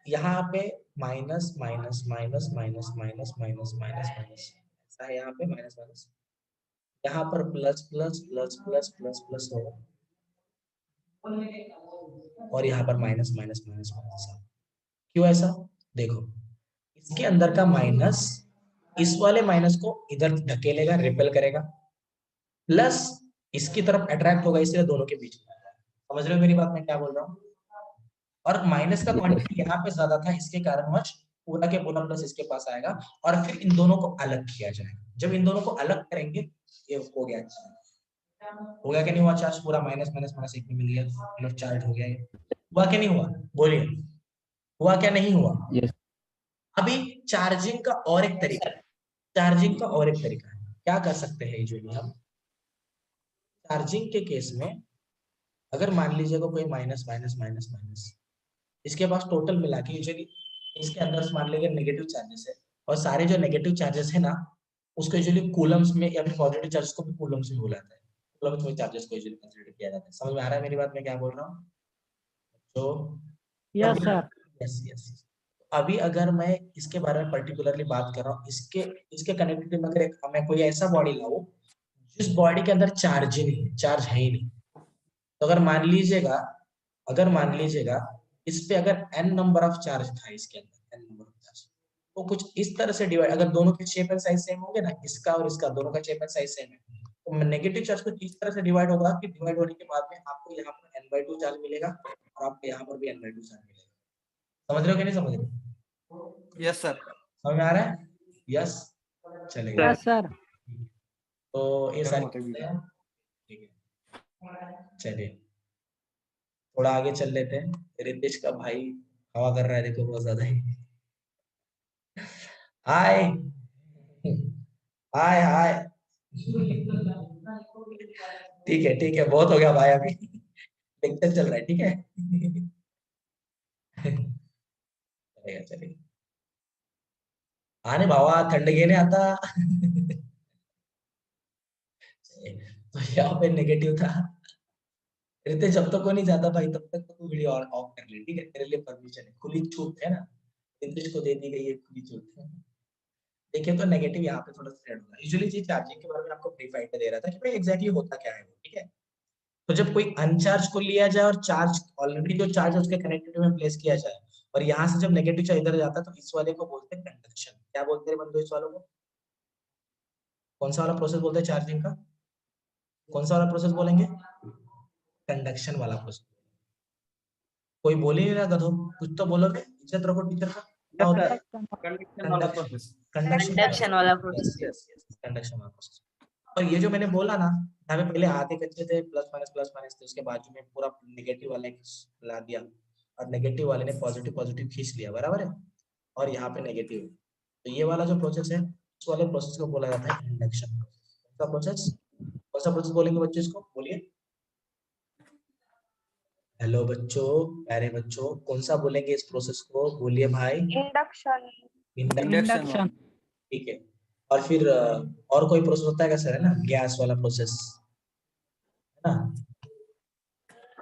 यहाँ पे minus minus minus minus minus minus minus minus ऐसा है, यहाँ पे माइनस माइनस, यहाँ पर plus plus plus plus plus plus होगा और यहाँ पर माइनस माइनस माइनस माइनस। क्यों ऐसा? देखो इसके अंदर का माइनस इस वाले माइनस को इधर धकेलेगा, रिपेल करेगा, प्लस इसकी तरफ अट्रैक्ट होगा, इसलिए दोनों के बीच में। समझ रहे हो मेरी बात, मैं क्या बोल रहा हूँ? और माइनस का क्वांटिटी यहाँ पे ज्यादा था, इसके कारणवश पूरा के पूरा प्लस इसके पास आएगा और फिर इन दोनों को अलग किया जाएगा। जब इन दोनों को अलग करेंगे ये हो गया, हो गया कि नहीं हुआ चार्ज? पूरा माइनस माइनस माइनस एक में मिल गया, प्लस चार्ज हो गया। ये हुआ कि नहीं हुआ? बोलिए, हुआ क्या नहीं हुआ? Yes. अभी चार्जिंग का और एक तरीका, चार्जिंग का और एक तरीका है, क्या कर सकते हैं यूजुअली हम चार्जिंग के केस में? अगर मान लीजिएगा कोई माइनस माइनस माइनस माइनस, इसके पास टोटल मिला के यूजुअली इसके अंदर मान लीजिए नेगेटिव चार्जेस है, और सारे जो नेगेटिव चार्जेस है ना उसको यूजुअली कूलम्स में या फिर पॉजिटिव चार्जेस को भी कूलम्स में बुलाता है, कूलम्स में चार्जेस को यूजुअली कंसीडर किया जाता है। समझ में आ रहा है मेरी बात, मैं क्या बोल रहा हूँ? तो Yes, sir. Yes yes. अभी अगर मैं इसके बारे में पर्टिकुलरली बात कर रहा हूँ, इसके इसके कनेक्टिविटी में अगर मैं कोई ऐसा बॉडी लाऊं जिस बॉडी के अंदर चार्ज ही नहीं, चार्ज है ही नहीं, तो अगर मान लीजिएगा इस पे अगर n नंबर ऑफ चार्ज था, इसके अंदर n नंबर ऑफ चार्ज, तो कुछ इस तरह से डिवाइड, अगर दोनों के शेप एंड साइज सेम होंगे ना, इसका और इसका दोनों का शेप एंड साइज सेम है, तो नेगेटिव चार्ज कुछ इस तरह से डिवाइड होगा कि डिवाइड होने के बाद में आपको यहाँ पर n/2 चार्ज मिलेगा और आपको यहाँ पर भी n/2 चार्ज मिलेगा। समझ रहे हो कि नहीं समझ रहे हो? Yes sir. समझ में आ रहा है? यस, चलेगा। Yes, sir. तो ये सारी ठीक है, चलिए थोड़ा आगे चल लेते हैं। रितेश का भाई हवा कर रहा है, देखो बहुत ज्यादा ही। हाय हाय हाय। ठीक है बहुत हो गया भाई, अभी लेक्चर चल रहा है, ठीक है। चलेगा चलेगा, आने भावा थंड घेने आता। तो यहाँ पे नेगेटिव था। रितेश जब तक को नहीं जाता भाई तब तक तो तू वीडियो ऑफ कर ले, ठीक है? तेरे लिए परमिशन है, खुली छूट है ना, रितेश को दे दी गई है खुली छूट है। देखिए तो नेगेटिव यहाँ पे थोड़ा सा ऐड होगा। यूजुअली जी चार्जिंग के बारे में आपको ब्रीफ आइडिया दे रहा था कि भाई एग्जैक्टली होता क्या है वो, ठीक है? तो जब कोई अनचार्ज को लिया जाए और चार्ज ऑलरेडी जो चार्ज है उसके कनेक्टिविटी में प्लेस किया जाए, और यहाँ से जब नेगेटिव चार्ज इधर जाता है तो इस वाले को बोलते हैं कंडक्शन। क्या बोलते हैं बंधु इस वालों को? कौन सा वाला प्रोसेस बोलते हैं चार्जिंग का? कौन सा वाला प्रोसेस बोलेंगे? कंडक्शन वाला प्रोसेस। कोई बोल ही नहीं रहा गधो, कुछ तो बोलोगे, इज्जत रखो टीचर का। क्या होता है? कंडक्शन वाला प्रोसेस। कंडक्शन वाला प्रोसेस। कंडक्शन वाला प्रोसेस। और ये जो मैंने बोला ना, यहाँ पे पहले आधे कच्चे थे, प्लस माइनस थे, उसके बाजू में पूरा नेगेटिव वाले ला दिया और नेगेटिव वाले ने पॉजिटिव पॉजिटिव खींच लिया, बराबर है? और यहाँ पे नेगेटिव, तो ये वाला जो प्रोसेस है उस वाले प्रोसेस को बोला जाता है इंडक्शन प्रोसेस। कौन सा प्रोसेस बोलेंगे बच्चों इसको? बोलिए। हेलो बच्चों, प्यारे बच्चों, कौन सा बोलेंगे इस प्रोसेस को? बोलिए भाई। इंडक्शन। इंडक्शन। ठीक है। और फिर और कोई प्रोसेस होता है क्या सर? है ना, गैस वाला प्रोसेस, है ना?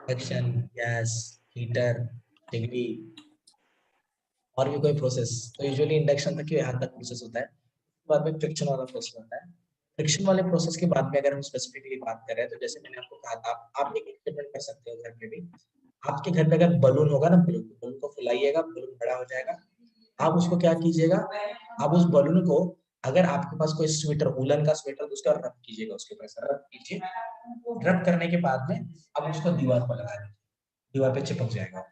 इंडक्शन, गैस, हीटर, डिग्री, और भी कोई प्रोसेस? तो यूजुअली इंडक्शन तक यहाँ तक प्रोसेस होता है। बाद में फ्रिक्शन वाला प्रोसेस होता है। फ्रिक्शन वाले प्रोसेस के बाद में अगर हम स्पेसिफिकली बात करें तो जैसे मैंने आपको कहा था, आप एक एक्सपेरिमेंट कर सकते हो घर पे भी। आपके घर पे अगर बलून होगा ना, बलून को फुलाइएगा, बलून बड़ा हो जाएगा। आप उसको क्या कीजिएगा, आप उस बलून को, अगर आपके पास कोई स्वेटर, वूलन का स्वेटर, तो उसका रब कीजिएगा, उसके ऊपर रब कीजिए। रब करने के बाद में अब उसको दीवार पर लगा दीजिए, दीवार पे चिपक जाएगा।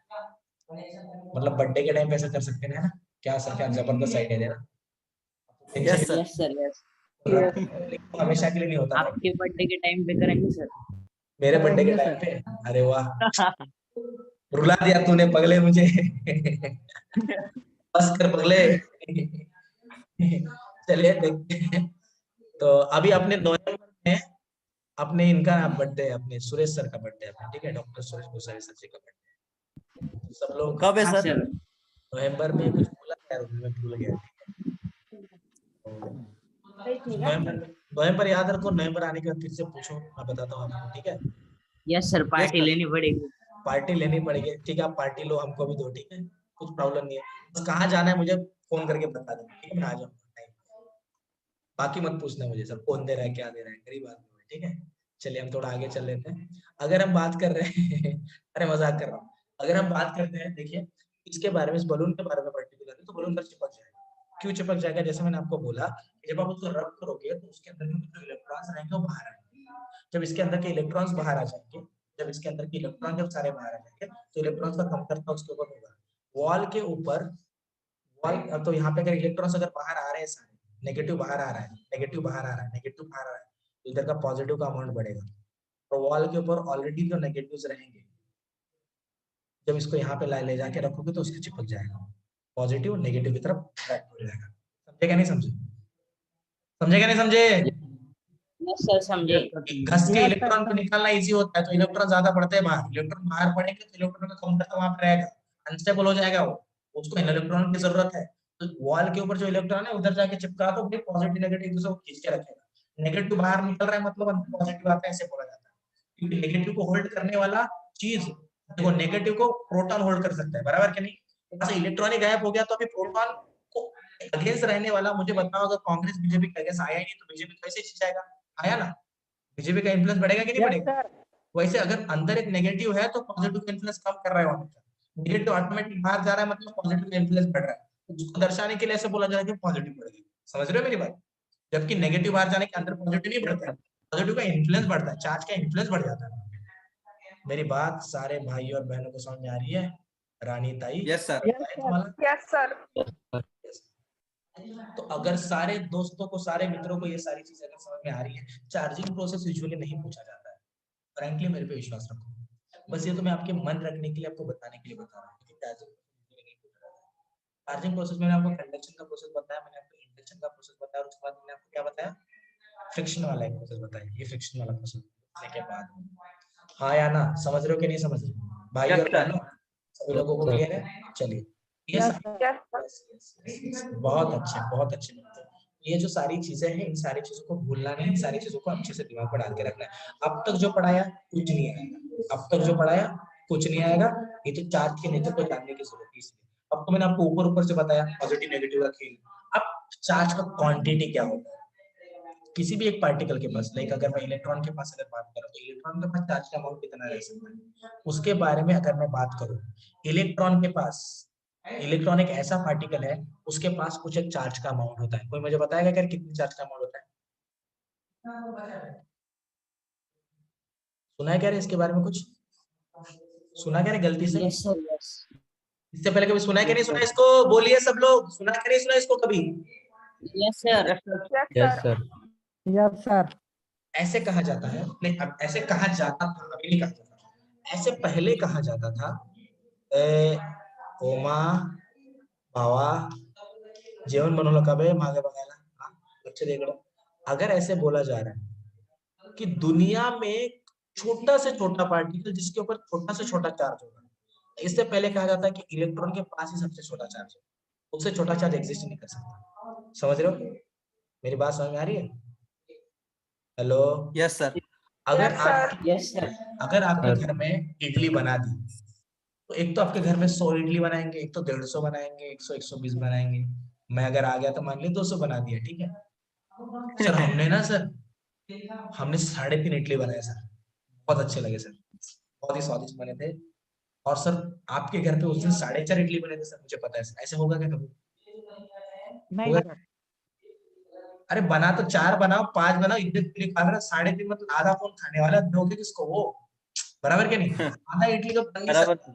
मतलब बर्थडे के टाइम पे ऐसा कर सकते हैं ना? क्या सर, क्या जबरदस्त आइडिया दे रहा। Yes sir. Yes sir, yes. हमेशा के लिए नहीं होता। आपके बर्थडे के टाइम पे करेंगे सर। मेरे बर्थडे के टाइम पे? अरे वाह, रुला दिया तूने पगले मुझे। बस कर पगले। चलिए देखते हैं। तो अभी अपने नवंबर में अपने इनका बर्थडे है, अपने सुरेश सर का बर्थडे है, ठीक है? डॉक्टर सुरेश गोसावी सर जी का बर्थडे। सब लोग कब है हाँ सर? सर। नवंबर में कुछ बोला यार, मैं भूल गया। नवंबर याद रखो, नवंबर आने के बाद फिर से पूछो, मैं बताता हूँ आपको, ठीक है? Yes sir, party sir. लेनी पड़ेगी। पार्टी लेनी पड़ेगी, ठीक है, आप पार्टी लो, हमको भी दो, ठीक है, कुछ प्रॉब्लम नहीं है, बस कहाँ जाना है मुझे फोन करके बता देना, ठीक है, मैं आ जाऊंगा। बाकी मत पूछना मुझे सर कौन दे रहा है क्या दे रहा है, गरीब आदमी है, ठीक है। चलिए हम थोड़ा आगे चल लेते हैं। अगर हम बात कर रहे हैं अरे मजाक कर रहा हूँ, अगर हम बात करते हैं, देखिए इसके बारे में, इस बलून के बारे में पर्टिकुलर, तो बलून पर चिपक जाएगा। क्यों चिपक जाएगा? जैसे मैंने आपको बोला कि जब आप उसको रब करोगे तो उसके अंदर के जो इलेक्ट्रॉन्स रहेंगे वो बाहर आएंगे। जब इसके अंदर के इलेक्ट्रॉन्स बाहर आ जाएंगे, जब इसके अंदर के इलेक्ट्रॉन जब सारे बाहर आ जाएंगे तो इलेक्ट्रॉन्स का कमतरता उसके ऊपर होगा। वॉल के ऊपर, वॉल, तो यहाँ पे अगर इलेक्ट्रॉन्स अगर बाहर आ रहे हैं सारे, नेगेटिव बाहर आ रहा है, नेगेटिव बाहर आ रहा है, नेगेटिव बाहर आ रहा है, तो इधर का पॉजिटिव का अमाउंट बढ़ेगा। तो वॉल के ऊपर ऑलरेडी जो नेगेटिव्स रहेंगे, जब इसको यहाँ पे ले जाके रखोगे तो उसके चिपक जाएगा, पॉजिटिव नेगेटिव की तरफ अट्रैक्ट हो जाएगा। समझे क्या नहीं समझे? समझे क्या नहीं समझे? यस सर, समझे। घस के इलेक्ट्रॉन को निकालना इजी होता है, तो इलेक्ट्रॉन ज्यादा पड़ते हैं बाहर, इलेक्ट्रॉन बाहर पड़ेंगे तो इलेक्ट्रॉन का कमतरता वहां पे रहेगा, अनस्टेबल हो जाएगा वो, उसको इलेक्ट्रॉन की जरूरत है। तो वॉल के ऊपर जो इलेक्ट्रॉन है उधर जाके चिपका दो, पॉजिटिव नेगेटिव एक दूसरे को खींच के रखेगा। नेगेटिव बाहर निकल रहा है मतलब अंदर पॉजिटिव आता है, ऐसे बोला जाता है, क्योंकि नेगेटिव को होल्ड करने वाला चीज, देखो नेगेटिव को प्रोटॉन होल्ड कर सकता है, बराबर कि नहीं? वहां से इलेक्ट्रॉन ही गायब हो गया तो अभी प्रोटॉन को अगेंस्ट रहने वाला, मुझे बताओ अगर कांग्रेस बीजेपी के अगेंस्ट आया ही नहीं तो बीजेपी कैसे जीत जाएगा? आया ना, बीजेपी का इन्फ्लुएंस बढ़ेगा कि नहीं बढ़ेगा? वैसे अगर अंदर एक नेगेटिव है तो पॉजिटिव का इन्फ्लुएंस कम कर रहा है वहां पे, नेगेटिव ऑटोमेटिक बाहर जा रहा है मतलब पॉजिटिव का इन्फ्लुएंस बढ़ रहा है, तो उसको दर्शाने के लिए ऐसे बोला जाएगा कि पॉजिटिव बढ़ेगी। समझ रहे हो मेरी बात? जबकि नेगेटिव बाहर जाने के अंदर पॉजिटिव नहीं बढ़ता है, पॉजिटिव का इन्फ्लुएंस बढ़ता है, चार्ज का इन्फ्लुएंस बढ़ जाता है। मेरी बात सारे भाई और बहनों को समझ में आ रही है? रानी ताई, Yes, sir. Yes sir. तो अगर सारे दोस्तों को, सारे मित्रों को ये सारी चीजें अगर समझ में आ रही है, चार्जिंग प्रोसेस यूजुअली नहीं पूछा जाता है, फ्रैंकली मेरे पे विश्वास रखो, बस ये तो मैं आपके मन रखने के लिए, आपको बताने के लिए बता रहा हूँ कि चार्जिंग प्रोसेस में आपको कंडक्शन का प्रोसेस बताया, मैंने आपको इंडक्शन का प्रोसेस बताया, और उसके बाद मैंने आपको क्या बताया? फ्रिक्शन वाला एक प्रोसेस बताया, ये फ्रिक्शन वाला प्रोसेस के बाद, हाँ या ना, समझ रहे हो कि नहीं समझ रहे भाई Yes, और sir. बहनों? सभी लोगों को क्लियर है? चलिए, ये यस सर, बहुत अच्छे, बहुत अच्छे। ये जो सारी चीजें हैं, इन सारी चीजों को भूलना नहीं, इन सारी चीजों को अच्छे से दिमाग में डाल के रखना है। अब तक जो पढ़ाया कुछ नहीं आएगा, अब तक जो पढ़ाया कुछ नहीं आएगा, ये तो चार्ज के नेचर को जानने की जरूरत है इसलिए। अब तो मैंने आपको ऊपर ऊपर से बताया पॉजिटिव नेगेटिव का खेल। अब चार्ज का क्वांटिटी क्या होता है किसी भी एक पार्टिकल के पास, लाइक अगर मैं इलेक्ट्रॉन के पास अगर बात करूं तो इलेक्ट्रॉन के पास चार्ज का अमाउंट कितना रह सकता है, उसके बारे में अगर मैं बात करूं, इलेक्ट्रॉन के पास, इलेक्ट्रॉन एक ऐसा पार्टिकल है, उसके पास कुछ एक चार्ज का अमाउंट होता है। कोई मुझे बताएगा क्या कितनी चार्ज का अमाउंट होता है? सुना है क्या रे इसके बारे में कुछ? सुना क्या रे गलती से? Yes sir, yes. इससे पहले कभी सुना है कि नहीं सुना इसको? बोलिए सब लोग, सुना क्या नहीं सुना इसको कभी? Yes sir. Yes sir. Yes sir. ऐसे कहा जाता है, नहीं अब ऐसे कहा जाता था, अभी नहीं कहा जाता, ऐसे पहले कहा जाता था, ओमा बावा जेवण बनवलं का बे मागे बघायला, हाँ, लक्ष दे इकडं। अगर ऐसे बोला जा रहा है कि दुनिया में छोटा से छोटा पार्टिकल जिसके ऊपर छोटा से छोटा चार्ज होगा, इससे पहले कहा जाता है कि इलेक्ट्रॉन के पास ही सबसे छोटा चार्ज है, उससे छोटा चार्ज एग्जिस्ट नहीं कर सकता। समझ रहे हो? मेरी बात समझ में आ रही है? हेलो? Yes, sir. अगर Yes, sir. आप, यस सर। अगर आपके घर में इडली बना दी, तो एक तो आपके घर में 100 इडली बनाएंगे, एक तो 150 बनाएंगे, 100 120 बनाएंगे। मैं अगर आ गया तो मान ली 200 बना दिया, ठीक है सर। हमने ना सर, हमने 3.5 इडली बनाए सर, बहुत अच्छे लगे सर, बहुत ही स्वादिष्ट बने थे। और सर आपके घर पे उस दिन 4.5 इडली बने थे सर, मुझे पता है सर। ऐसे होगा क्या कभी? नहीं होगा? सर। अरे बना तो 4 बनाओ 5 बनाओ, इतने इडली खा रहे 3.5 मतलब आधा कौन खाने वाला, दोगे किसको वो? बराबर के नहीं? आधा इडली का बन नहीं बराबर। सकता।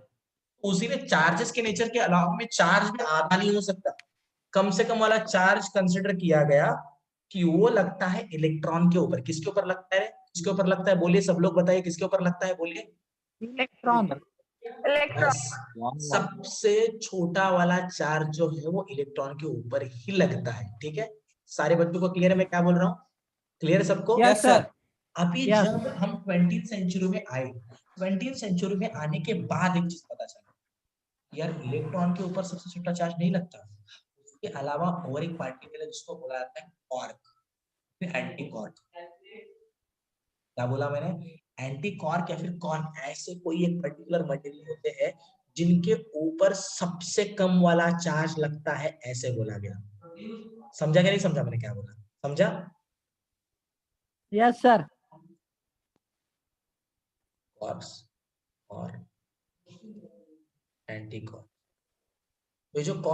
उसी में चार्जेस के नेचर के अलावा में चार्ज में आधा नहीं हो सकता, कम से कम वाला चार्ज कंसिडर किया गया कि वो लगता है इलेक्ट्रॉन के ऊपर। किसके ऊपर लगता है? किसके ऊपर लगता है? बोलिए सब लोग बताइए किसके ऊपर लगता है, बोलिए। इलेक्ट्रॉन। इलेक्ट्रॉन। बस सबसे छोटा वाला चार्ज जो है वो इलेक्ट्रॉन के ऊपर ही लगता है, ठीक है? सारे बच्चों को क्लियर है मैं क्या बोल रहा हूँ? क्लियर है सबको? Yes, sir. अभी Yes. जब हम 20th सेंचुरी में आए, 20th सेंचुरी में आने के बाद एक चीज पता चला, यार इलेक्ट्रॉन के ऊपर सबसे छोटा चार्ज नहीं लगता, उसके अलावा और एक पार्टिकल है जिसको बोला जाता है क्वार्क, एंटी क्वार्क। क्या बोला मैंने? एंटी कॉर्क या फिर कॉर्क ऐसे कोई एक पर्टिकुलर मटेरियल होते हैं जिनके ऊपर सबसे कम वाला चार्ज लगता है, ऐसे बोला गया। समझा क्या नहीं समझा मैंने क्या बोला? समझा? Yes, sir. कॉर्क्स और एंटी कॉर्क, ये जो कॉर्क